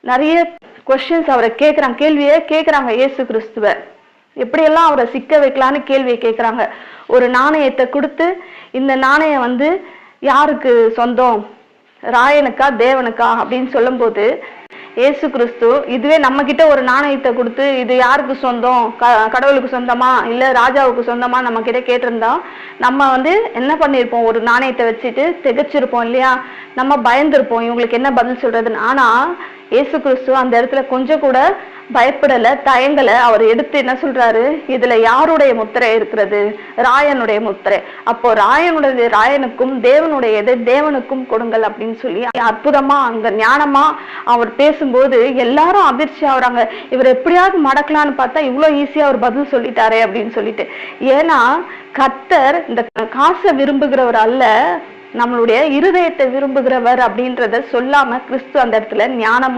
நிறைய கொஸ்டின்ஸ் அவரை கேள்வியே கேட்குறாங்க. இயேசு கிறிஸ்துவ எப்படியெல்லாம் அவரை சிக்க வைக்கலான்னு கேள்வியை கேட்குறாங்க. ஒரு நாணயத்தை கொடுத்து, இந்த நாணயம் யாருக்கு சொந்தம், ராயனுக்கா தேவனுக்கா அப்படின்னு சொல்லும் போது இயேசு கிறிஸ்து இதுவே நம்ம கிட்ட ஒரு நாணயத்தை கொடுத்து இது யாருக்கு சொந்தம், கடவுளுக்கு சொந்தமா இல்ல ராஜாவுக்கு சொந்தமா நம்ம கிட்ட கேட்டிருந்தா நம்ம என்ன பண்ணிருப்போம், ஒரு நாணயத்தை வச்சுட்டு திகைச்சிருப்போம் இல்லையா, நம்ம பயந்துருப்போம் இவங்களுக்கு என்ன பதில் சொல்றதுன்னு. ஆனா இயேசு கிறிஸ்து அந்த இடத்துல கொஞ்சம் கூட பயப்படல, தயங்கல. அவர் எடுத்து என்ன சொல்றாரு, இதுல யாருடைய முத்திரை இருக்கிறது, ராயனுடைய முத்திரை. அப்போ ராயனுக்கும் தேவனுடையது தேவனுக்கும் கொடுங்கள் அப்படின்னு சொல்லி அற்புதமா அங்க ஞானமா அவர் பேசும்போது எல்லாரும் அதிர்ச்சி ஆகுறாங்க. இவர் எப்படியாவது மடக்கலான்னு பார்த்தா இவ்வளவு ஈஸியா அவர் பதில் சொல்லிட்டாரே அப்படின்னு சொல்லிட்டு. ஏன்னா கர்த்தர் இந்த காசை விரும்புகிறவர் அல்ல, நம்மளுடைய இருதயத்தை விரும்புகிறவர் அப்படின்றத சொல்லாம கிறிஸ்து அந்த இடத்துல ஞானமா